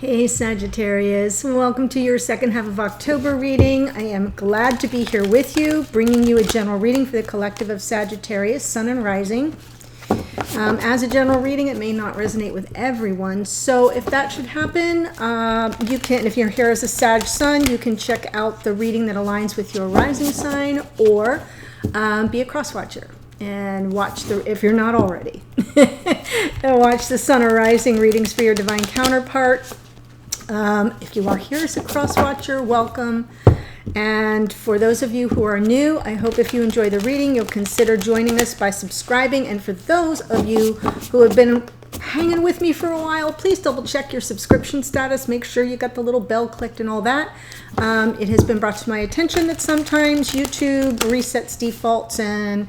Hey Sagittarius, welcome to your second half of October reading. I am glad to be here with you, bringing you a general reading for the collective of Sagittarius, Sun and Rising. As a general reading, it may not resonate with everyone, so if that should happen, you can, if you're here as a Sag Sun, you can check out the reading that aligns with your rising sign, or be a cross watcher and watch the, if you're not already, and watch the Sun or Rising readings for your divine counterpart. If you are here as a cross watcher, welcome. And for those of you who are new, I hope if you enjoy the reading, you'll consider joining us by subscribing. And for those of you who have been hanging with me for a while, please double check your subscription status. Make sure you got the little bell clicked and all that. It has been brought to my attention that sometimes YouTube resets defaults and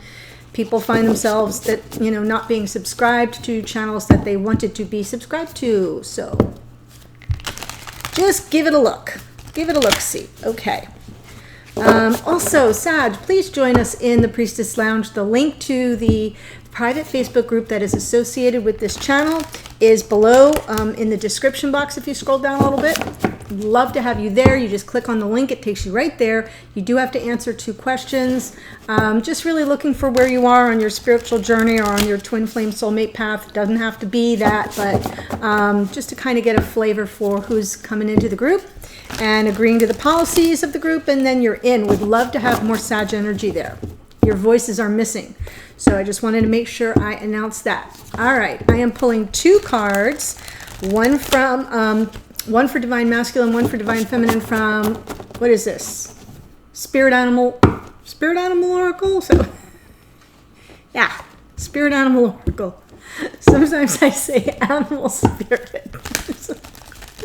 people find themselves that, you know, not being subscribed to channels that they wanted to be subscribed to. So just give it a look. Give it a look-see. Okay. Also, Sag, please join us in the Priestess Lounge. The link to the private Facebook group that is associated with this channel is below in the description box if you scroll down a little bit. Love to have you there. You just click on the link. It takes you right there. You do have to answer 2 questions. Just really looking for where you are on your spiritual journey or on your twin flame soulmate path. It doesn't have to be that, but just to kind of get a flavor for who's coming into the group and agreeing to the policies of the group, and then you're in. Would love to have more Sag energy there. Your voices are missing. So I just wanted to make sure I announce that. All right, I am pulling 2 cards, one for Divine Masculine, one for Divine Feminine from, what is this? Spirit Animal Oracle? So, yeah, Spirit Animal Oracle. Sometimes I say animal spirit.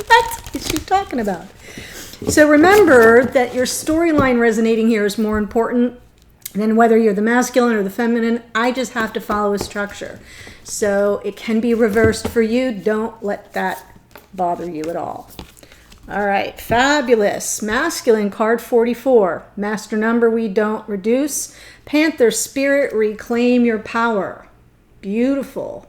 What is she talking about? So remember that your storyline resonating here is more important than whether you're the masculine or the feminine. I just have to follow a structure. So it can be reversed for you. Don't let that bother you at all. All right, fabulous. Masculine card 44. Master number we don't reduce. Panther spirit, reclaim your power. Beautiful.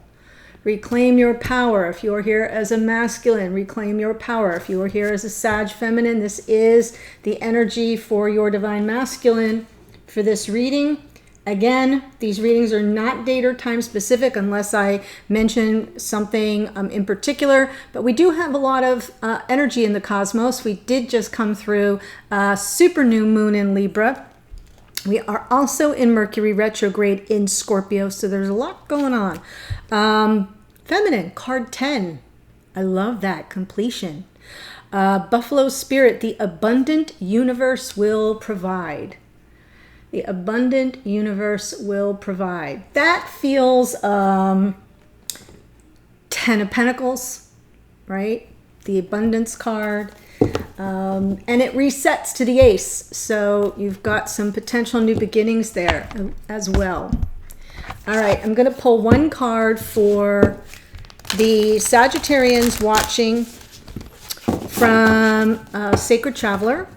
Reclaim your power. If you're here as a masculine, reclaim your power. If you are here as a Sag feminine, this is the energy for your divine masculine for this reading. Again, these readings are not date or time specific unless I mention something in particular, but we do have a lot of energy in the cosmos. We did just come through super new moon in Libra. We are also in Mercury retrograde in Scorpio, so there's a lot going on. Feminine, card 10. I love that. Completion. Buffalo spirit, the abundant universe will provide. The abundant universe will provide. That feels 10 of Pentacles, right? The abundance card. And it resets to the ace. So you've got some potential new beginnings there as well. All right, I'm going to pull 1 card for the Sagittarians watching from Sacred Traveler.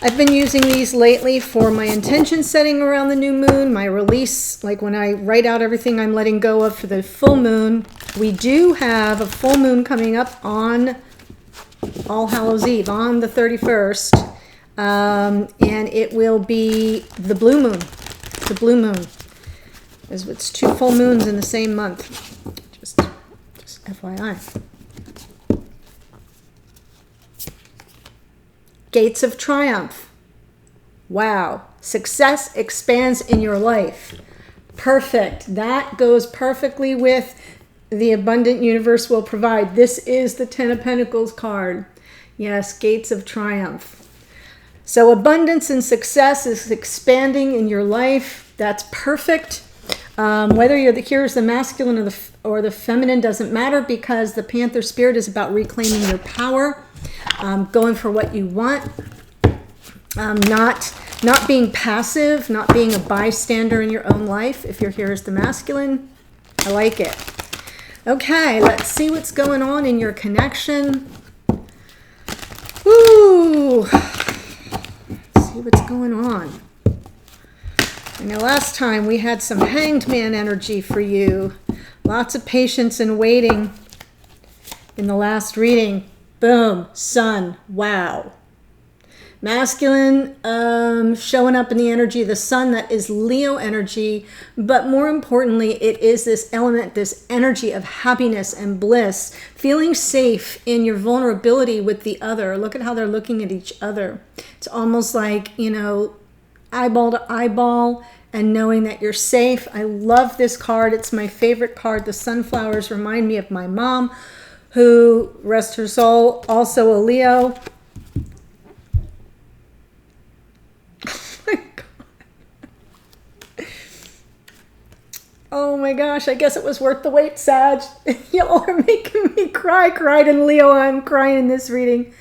I've been using these lately for my intention setting around the new moon, my release, like when I write out everything I'm letting go of for the full moon. We do have a full moon coming up on All Hallows Eve, on the 31st, and it will be the blue moon. The blue moon. It's 2 full moons in the same month. Just FYI. Gates of Triumph. Wow. Success expands in your life. Perfect. That goes perfectly with the abundant universe will provide. This is the 10 of Pentacles card. Yes, Gates of Triumph. So abundance and success is expanding in your life. That's perfect. Whether you're here as the masculine or the feminine doesn't matter, because the Panther spirit is about reclaiming your power. Going for what you want, not being passive, not being a bystander in your own life. If you're here as the masculine, I like it. Okay, let's see what's going on in your connection. Woo! Let's see what's going on. I know last time we had some Hanged Man energy for you. Lots of patience and waiting. in the last reading. Boom, Sun, wow. Masculine showing up in the energy of the Sun, that is Leo energy, but more importantly, it is this element, this energy of happiness and bliss, feeling safe in your vulnerability with the other. Look at how they're looking at each other. It's almost like, you know, eyeball to eyeball and knowing that you're safe. I love this card. It's my favorite card. The sunflowers remind me of my mom, who, rest her soul, also a Leo. Oh my gosh, I guess it was worth the wait, Sag. Y'all are making me cry. Cried in Leo, I'm crying in this reading.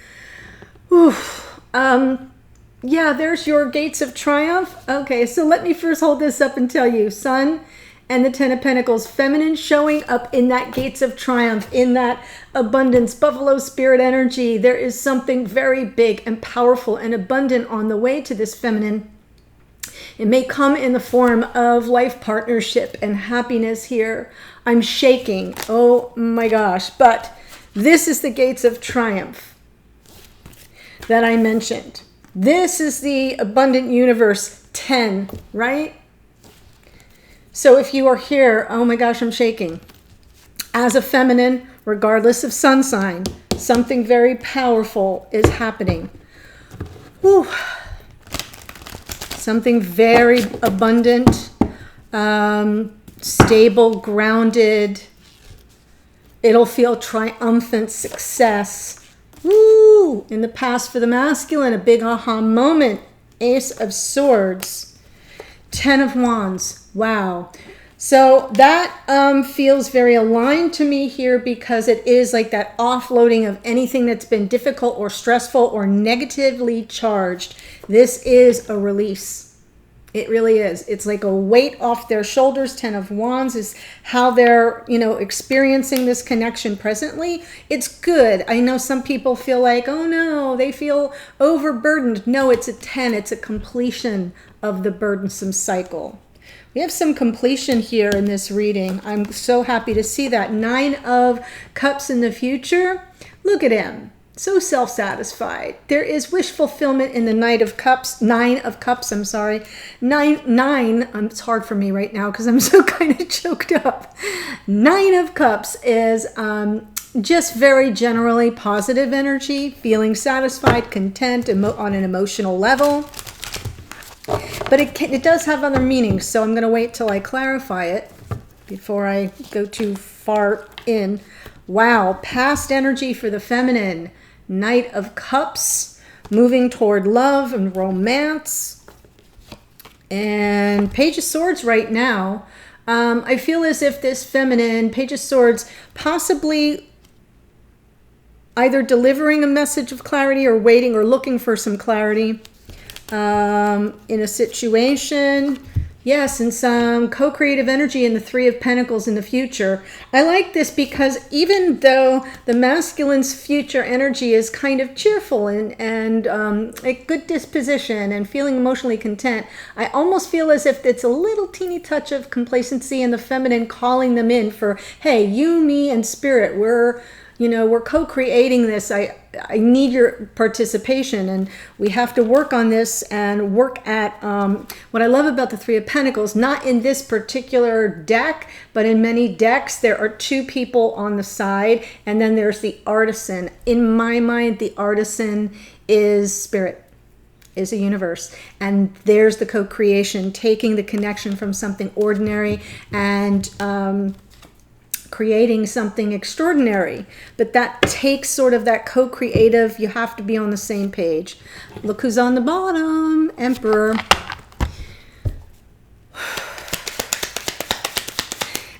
Oof. Yeah, there's your gates of triumph. Okay, so let me first hold this up and tell you. Sun and the Ten of Pentacles, feminine showing up in that gates of triumph, in that abundance, buffalo spirit energy. There is something very big and powerful and abundant on the way to this feminine. It may come in the form of life partnership and happiness here. I'm shaking. Oh my gosh. But this is the gates of triumph that I mentioned. This is the abundant universe 10, right? So if you are here, oh my gosh, I'm shaking. As a feminine, regardless of sun sign, something very powerful is happening. Whew. Something very abundant, stable, grounded. It'll feel triumphant success. Woo! In the past for the masculine, a big aha moment. Ace of Swords. 10 of Wands. Wow. So that feels very aligned to me here, because it is like that offloading of anything that's been difficult or stressful or negatively charged. This is a release. It really is. It's like a weight off their shoulders. 10 of Wands is how they're, you know, experiencing this connection presently. It's good. I know some people feel like, oh no, they feel overburdened. No, it's a 10. It's a completion of the burdensome cycle. We have some completion here in this reading. I'm so happy to see that. 9 of Cups in the future. Look at him. So self-satisfied. There is wish fulfillment in the Knight of Cups. 9 of Cups, I'm sorry. Nine, it's hard for me right now because I'm so kind of choked up. 9 of Cups is just very generally positive energy, feeling satisfied, content, on an emotional level. But it does have other meanings, so I'm going to wait till I clarify it before I go too far in. Wow, past energy for the feminine. Knight of Cups, moving toward love and romance. And Page of Swords right now. I feel as if this feminine, Page of Swords, possibly either delivering a message of clarity or waiting or looking for some clarity. In a situation, yes, and some co-creative energy in the 3 of Pentacles in the future. I like this because even though the masculine's future energy is kind of cheerful and a good disposition and feeling emotionally content, I almost feel as if it's a little teeny touch of complacency in the feminine, calling them in for, hey, you, me, and spirit, we're co-creating this. I need your participation, and we have to work on this and work at what I love about the 3 of Pentacles, not in this particular deck, but in many decks, there are 2 people on the side, and then there's the artisan. In my mind, the artisan is spirit, is a universe, and there's the co-creation, taking the connection from something ordinary and creating something extraordinary. But that takes sort of that co-creative, you have to be on the same page. Look who's on the bottom, Emperor.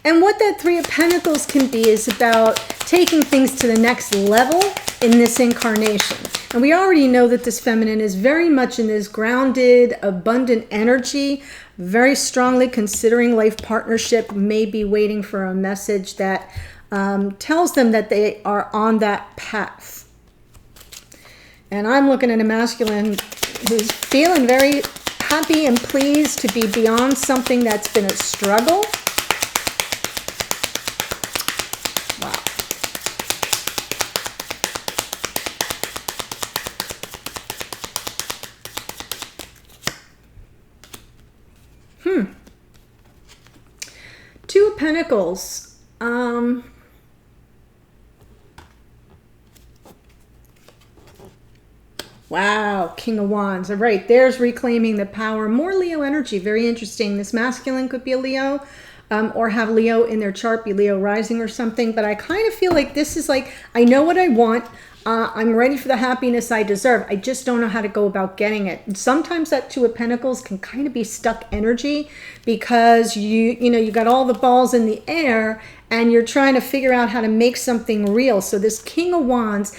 And what that 3 of Pentacles can be is about taking things to the next level in this incarnation. And we already know that this feminine is very much in this grounded, abundant energy, very strongly considering life partnership, maybe waiting for a message that tells them that they are on that path. And I'm looking at a masculine who's feeling very happy and pleased to be beyond something that's been a struggle. Wow. Pentacles. Wow, King of Wands. All right, there's reclaiming the power. More Leo energy. Very interesting. This masculine could be a Leo, or have Leo in their chart, be Leo rising or something. But I kind of feel like this is like, I know what I want. I'm ready for the happiness I deserve. I just don't know how to go about getting it. And sometimes that Two of Pentacles can kind of be stuck energy, because you got all the balls in the air and you're trying to figure out how to make something real. So this King of Wands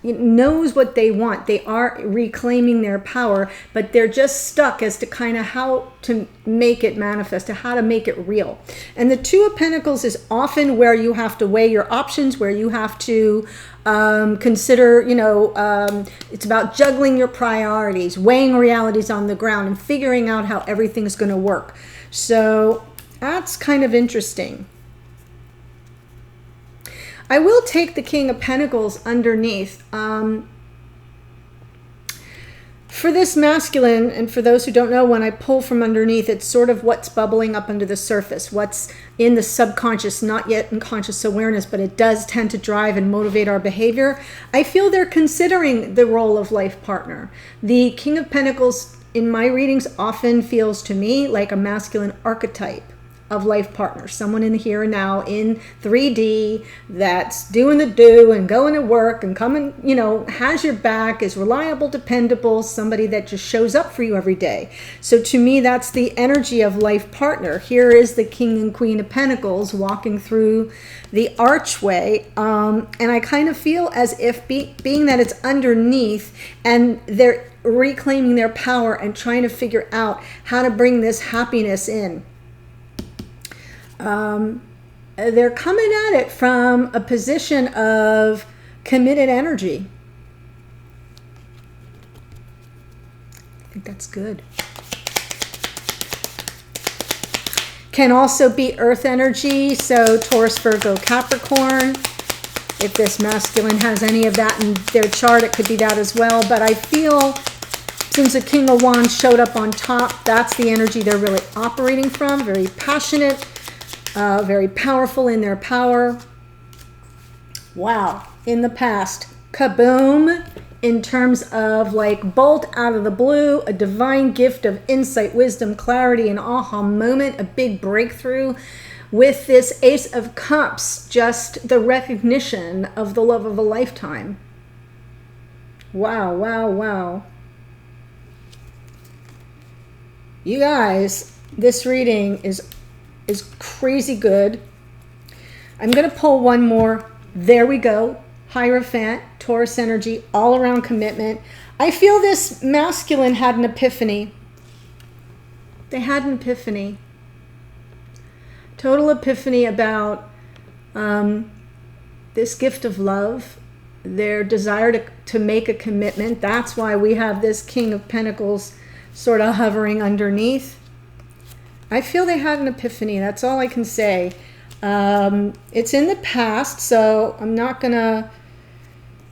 knows what they want. They are reclaiming their power, but they're just stuck as to kind of how to make it manifest, to how to make it real. And the Two of Pentacles is often where you have to weigh your options, where you have to consider, it's about juggling your priorities, weighing realities on the ground, and figuring out how everything's going to work. So that's kind of interesting. I will take the King of Pentacles underneath. For this masculine, and for those who don't know, when I pull from underneath, it's sort of what's bubbling up under the surface, what's in the subconscious, not yet in conscious awareness, but it does tend to drive and motivate our behavior. I feel they're considering the role of life partner. The King of Pentacles in my readings often feels to me like a masculine archetype of life partner, someone in the here and now in 3D that's doing the do and going to work and coming, has your back, is reliable, dependable, somebody that just shows up for you every day. So to me, that's the energy of life partner. Here is the King and Queen of Pentacles walking through the archway, and I kind of feel as if being that it's underneath and they're reclaiming their power and trying to figure out how to bring this happiness in. They're coming at it from a position of committed energy. I think that's good. Can also be earth energy, so Taurus, Virgo, Capricorn. If this masculine has any of that in their chart, it could be that as well. But I feel since the King of Wands showed up on top, that's the energy they're really operating from. Very passionate. Very powerful in their power. Wow. In the past, kaboom, in terms of like bolt out of the blue, a divine gift of insight, wisdom, clarity, an aha moment, a big breakthrough. With this Ace of Cups, just the recognition of the love of a lifetime. Wow, wow, wow. You guys, this reading is crazy good. I'm going to pull one more. There we go. Hierophant, Taurus energy, all around commitment. I feel this masculine had an epiphany. They had an epiphany. Total epiphany about this gift of love, their desire to make a commitment. That's why we have this King of Pentacles sort of hovering underneath. I feel they had an epiphany. That's all I can say. It's in the past, so I'm not going to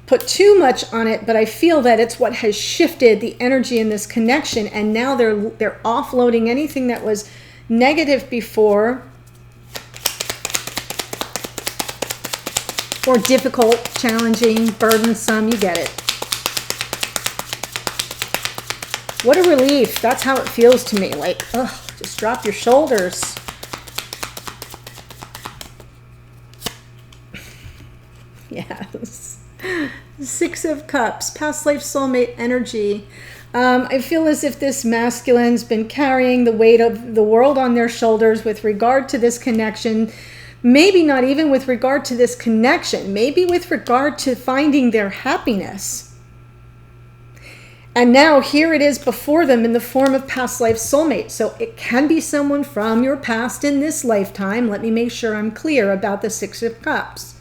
put too much on it, but I feel that it's what has shifted the energy in this connection, and now they're offloading anything that was negative before or difficult, challenging, burdensome. You get it. What a relief. That's how it feels to me. Like, ugh. Just drop your shoulders. Yes. Six of Cups, past life soulmate energy. I feel as if this masculine's been carrying the weight of the world on their shoulders with regard to this connection. Maybe not even with regard to this connection. Maybe with regard to finding their happiness. And now here it is before them in the form of past life soulmate. So it can be someone from your past in this lifetime. Let me make sure I'm clear about the Six of Cups.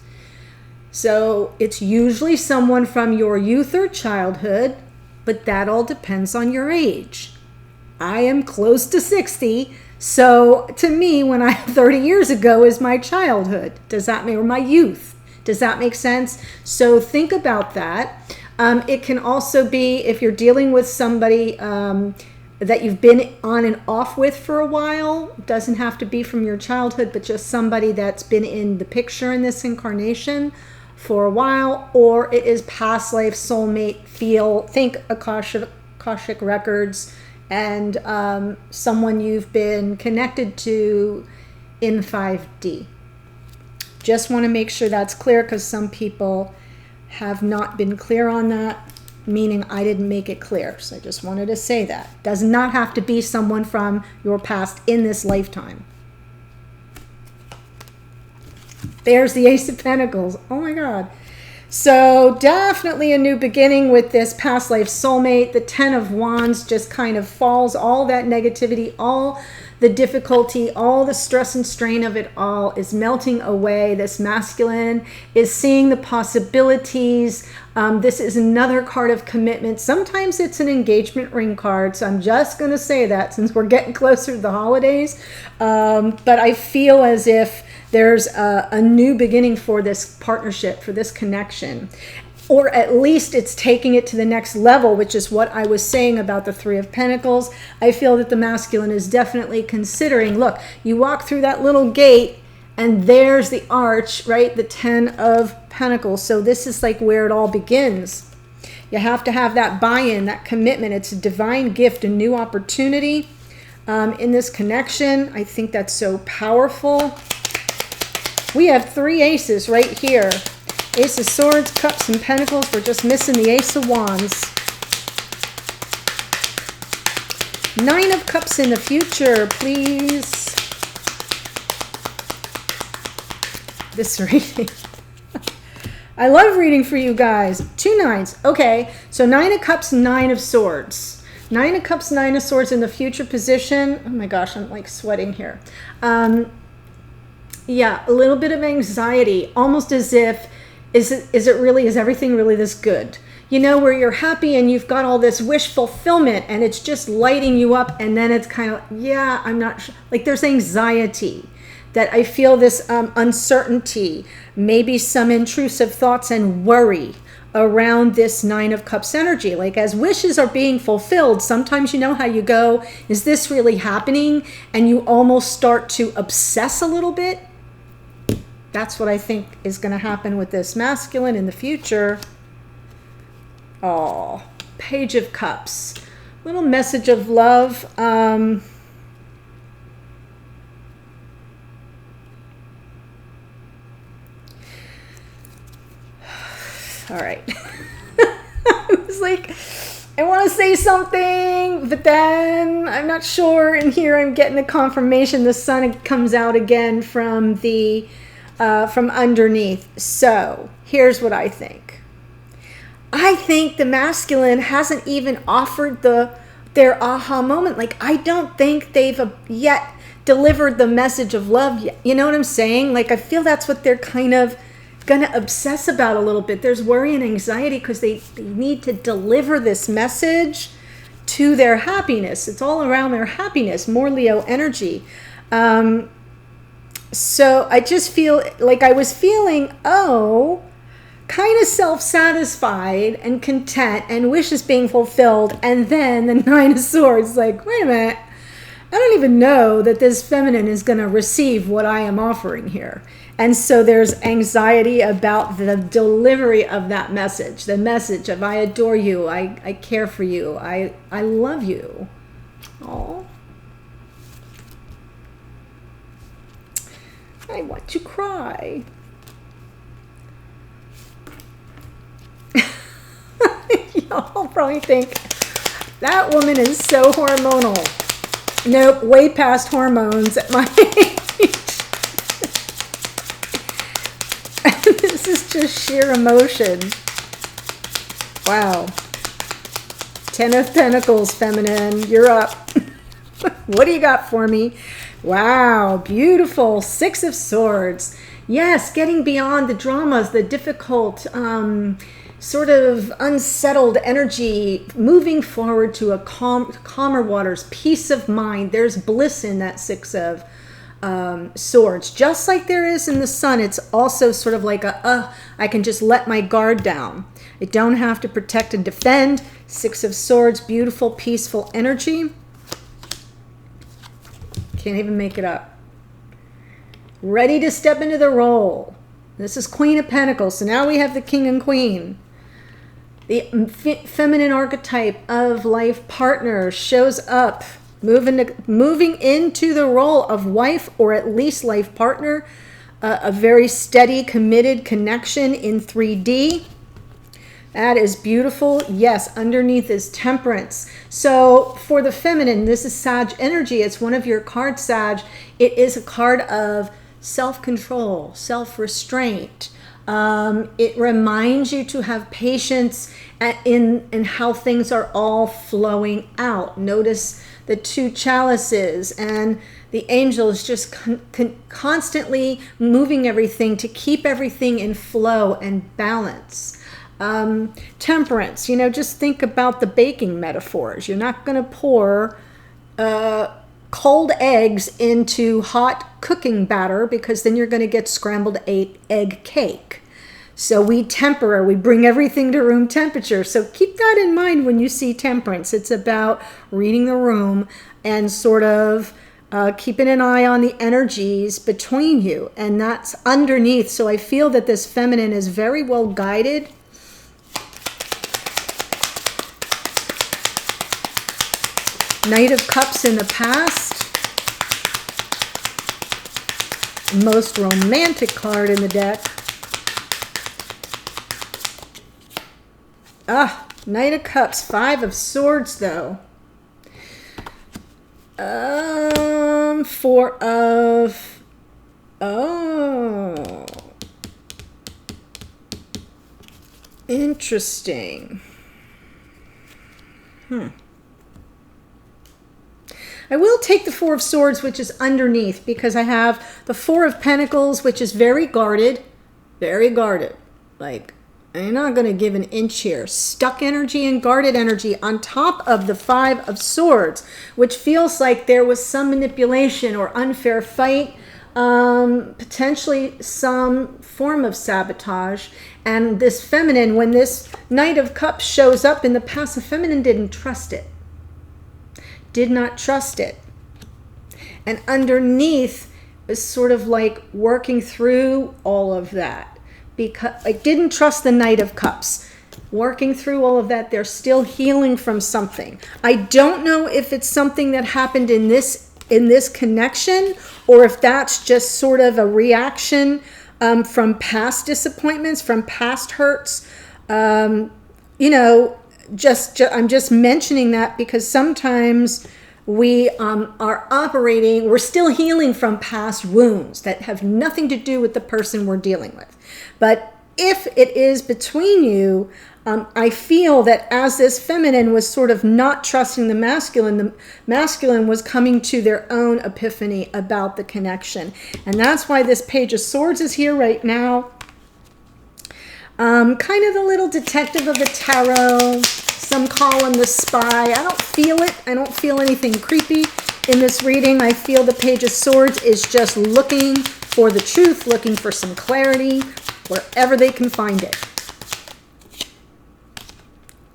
So it's usually someone from your youth or childhood, but that all depends on your age. I am close to 60. So to me, when I'm 30 years ago is my childhood. Does that make, or my youth? Does that make sense? So think about that. It can also be if you're dealing with somebody that you've been on and off with for a while. It doesn't have to be from your childhood, but just somebody that's been in the picture in this incarnation for a while, or it is past life soulmate feel. Think Akashic records and someone you've been connected to in 5D. Just want to make sure that's clear, because some people have not been clear on that, meaning I didn't make it clear. So I just wanted to say that. Does not have to be someone from your past in this lifetime. There's the Ace of Pentacles. Oh my God. So definitely a new beginning with this past life soulmate. The Ten of Wands just kind of falls. All that negativity, all the difficulty, all the stress and strain of it all is melting away. This masculine is seeing the possibilities. This is another card of commitment. Sometimes it's an engagement ring card. So I'm just going to say that since we're getting closer to the holidays. But I feel as if there's a new beginning for this partnership, for this connection. Or at least it's taking it to the next level, which is what I was saying about the Three of Pentacles. I feel that the masculine is definitely considering, look, you walk through that little gate and there's the arch, right? The Ten of Pentacles. So this is like where it all begins. You have to have that buy-in, that commitment. It's a divine gift, a new opportunity in this connection. I think that's so powerful. We have three aces right here. Ace of Swords, Cups, and Pentacles. We're just missing the Ace of Wands. Nine of Cups in the future, please. This reading. I love reading for you guys. Two nines. Okay, so Nine of Cups, Nine of Swords. Nine of Cups, Nine of Swords in the future position. Oh my gosh, I'm like sweating here. Yeah, a little bit of anxiety, almost as if, is everything really this good? You know, where you're happy and you've got all this wish fulfillment and it's just lighting you up, and then it's kind of, yeah, I'm not sure. Like there's anxiety, that I feel this uncertainty, maybe some intrusive thoughts and worry around this Nine of Cups energy. Like as wishes are being fulfilled, sometimes you know how you go, is this really happening? And you almost start to obsess a little bit. That's what I think is going to happen with this masculine in the future. Oh, Page of Cups. Little message of love. All right. I was like, I want to say something, but then I'm not sure. And here I'm getting the confirmation. The sun comes out again from the from underneath. So here's what I think. I think the masculine hasn't even offered their aha moment. Like I don't think they've yet delivered the message of love yet. You know what I'm saying? Like I feel that's what they're kind of gonna obsess about a little bit. There's worry and anxiety because they need to deliver this message to their happiness. It's all around their happiness. More Leo energy. So I just feel like I was feeling, kind of self-satisfied and content and wishes being fulfilled. And then the Nine of Swords, like, wait a minute, I don't even know that this feminine is going to receive what I am offering here. And so there's anxiety about the delivery of that message, the message of I adore you, I care for you, I love you. Oh, I want to cry. Y'all probably think that woman is so hormonal. Nope, way past hormones at my age. This is just sheer emotion. Wow. Ten of Pentacles, feminine, you're up. What do you got for me? Wow, beautiful. Six of Swords. Yes, getting beyond the dramas, the difficult, sort of unsettled energy, moving forward to a calmer waters, peace of mind. There's bliss in that Six of Swords. Just like there is in the Sun, it's also sort of like I can just let my guard down. I don't have to protect and defend. Six of Swords, beautiful, peaceful energy. Can't even make it up. Ready to step into the role. This is Queen of Pentacles. So now we have the King and Queen. The feminine archetype of life partner shows up, moving into the role of wife or at least life partner. A very steady, committed connection in 3D. That is beautiful. Yes, underneath is Temperance. So for the feminine, this is Sag energy. It's one of your cards, Sag. It is a card of self-control, self-restraint. It reminds you to have patience in how things are all flowing out. Notice the two chalices and the angel is just constantly moving everything to keep everything in flow and balance. Temperance, you know, just think about the baking metaphors. You're not going to pour cold eggs into hot cooking batter because then you're going to get scrambled egg cake. So we temper, we bring everything to room temperature. So keep that in mind when you see Temperance. It's about reading the room and sort of keeping an eye on the energies between you. And that's underneath. So I feel that this feminine is very well guided. Knight of Cups in the past. Most romantic card in the deck. Knight of Cups. 5 of Swords, though. 4 of... Oh. Interesting. I will take the 4 of Swords, which is underneath, because I have the 4 of Pentacles, which is very guarded. Very guarded. Like, I'm not going to give an inch here. Stuck energy and guarded energy on top of the 5 of Swords, which feels like there was some manipulation or unfair fight, potentially some form of sabotage. And this feminine, when this Knight of Cups shows up in the past, the feminine didn't trust it. Did not trust it. And underneath is sort of like working through all of that. Because I didn't trust the Knight of Cups. Working through all of that, they're still healing from something. I don't know if it's something that happened in this connection, or if that's just sort of a reaction from past disappointments, from past hurts. You know, I'm just mentioning that because sometimes we are operating, we're still healing from past wounds that have nothing to do with the person we're dealing with. But if it is between you, I feel that as this feminine was sort of not trusting the masculine was coming to their own epiphany about the connection. And that's why this Page of Swords is here right now. Kind of the little detective of the tarot. Some call him the spy. I don't feel it. I don't feel anything creepy in this reading. I feel the Page of Swords is just looking for the truth, looking for some clarity, wherever they can find it.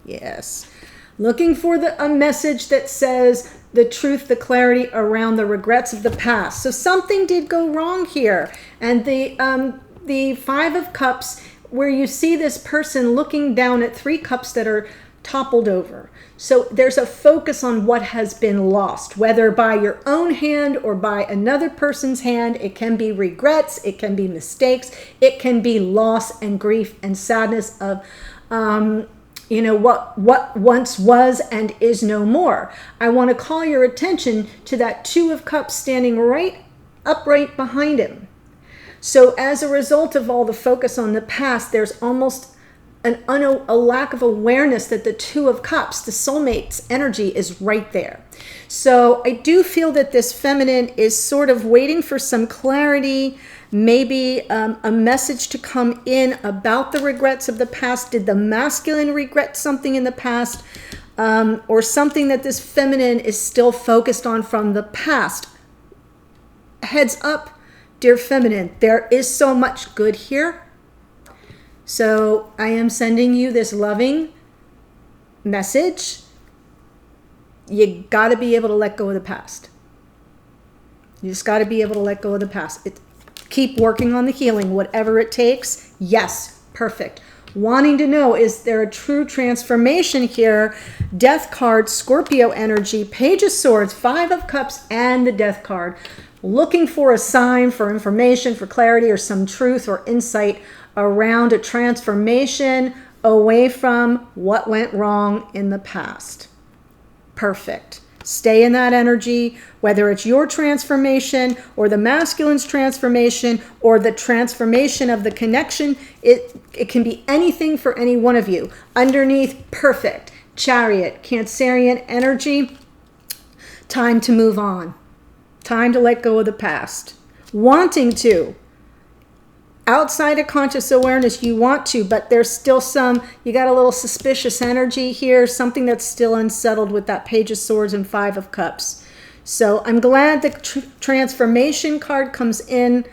Yes. Looking for a message that says the truth, the clarity around the regrets of the past. So something did go wrong here. And the 5 of Cups, where you see this person looking down at 3 cups that are toppled over. So there's a focus on what has been lost, whether by your own hand or by another person's hand. It can be regrets, it can be mistakes, it can be loss and grief and sadness of you know, what once was and is no more. I want to call your attention to that 2 of Cups standing right upright behind him. So as a result of all the focus on the past, there's almost a lack of awareness that the 2 of Cups, the soulmate's energy, is right there. So I do feel that this feminine is sort of waiting for some clarity, maybe a message to come in about the regrets of the past. Did the masculine regret something in the past? Or something that this feminine is still focused on from the past? Heads up, dear feminine, there is so much good here. So I am sending you this loving message. You got to be able to let go of the past. You just got to be able to let go of the past. Keep working on the healing, whatever it takes. Yes, perfect. Wanting to know, is there a true transformation here? Death card, Scorpio energy, Page of Swords, Five of Cups, and the Death card. Looking for a sign, for information, for clarity, or some truth or insight around a transformation away from what went wrong in the past. Perfect. Stay in that energy, whether it's your transformation or the masculine's transformation or the transformation of the connection. It can be anything for any one of you. Underneath, perfect. Chariot, Cancerian energy. Time to move on. Time to let go of the past. Wanting to. Outside of conscious awareness, you want to, but there's still you got a little suspicious energy here, something that's still unsettled with that Page of Swords and Five of Cups. So I'm glad the transformation card comes in.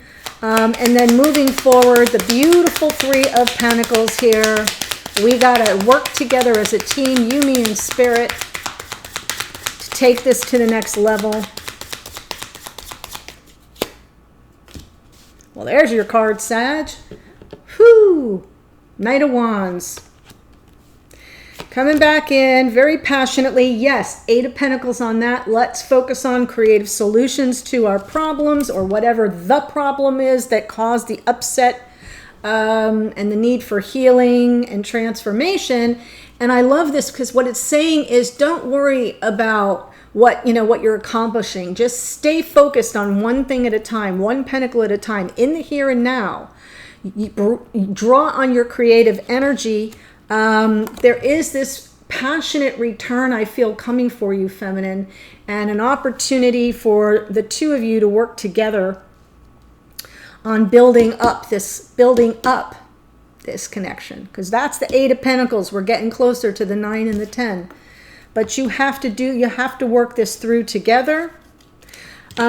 And then moving forward, the beautiful Three of Pentacles here. We got to work together as a team, you, me, and spirit, to take this to the next level. Well, there's your card, Sag. Whew. Knight of Wands. Coming back in very passionately. Yes, Eight of Pentacles on that. Let's focus on creative solutions to our problems, or whatever the problem is that caused the upset and the need for healing and transformation. And I love this because what it's saying is, don't worry about what you're accomplishing. Just stay focused on one thing at a time, one pentacle at a time, in the here and now. You draw on your creative energy. There is this passionate return I feel coming for you, feminine, and an opportunity for the two of you to work together on building up this connection, because that's the Eight of Pentacles. We're getting closer to the 9 and the 10. But you have to work this through together.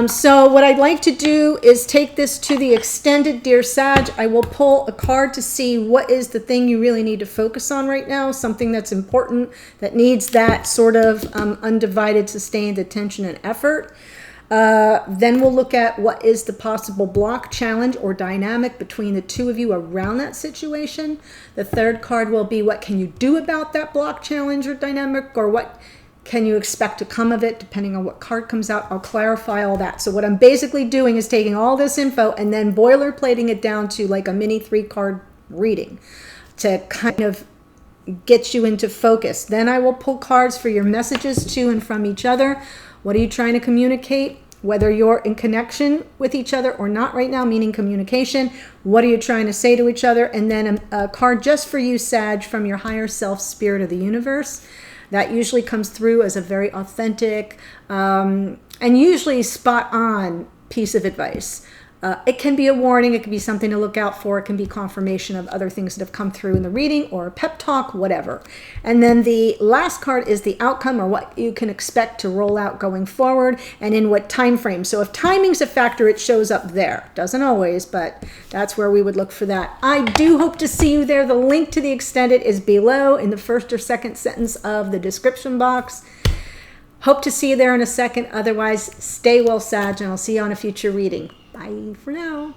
So what I'd like to do is take this to the extended, dear Sag. I will pull a card to see what is the thing you really need to focus on right now, something that's important, that needs that sort of undivided, sustained attention and effort. Then we'll look at what is the possible block, challenge, or dynamic between the two of you around that situation. The third card will be, what can you do about that block, challenge, or dynamic, or what can you expect to come of it, depending on what card comes out. I'll clarify all that. So what I'm basically doing is taking all this info and then boilerplating it down to like a mini 3-card reading to kind of get you into focus. Then I will pull cards for your messages to and from each other. What are you trying to communicate? Whether you're in connection with each other or not right now, meaning communication. What are you trying to say to each other? And then a card just for you, Sag, from your higher self, spirit of the universe. That usually comes through as a very authentic and usually spot on piece of advice. It can be a warning. It can be something to look out for. It can be confirmation of other things that have come through in the reading, or a pep talk, whatever. And then the last card is the outcome, or what you can expect to roll out going forward, and in what time frame. So if timing's a factor, it shows up there. Doesn't always, but that's where we would look for that. I do hope to see you there. The link to the extended is below in the first or second sentence of the description box. Hope to see you there in a second. Otherwise, stay well, Sag, and I'll see you on a future reading. Bye for now.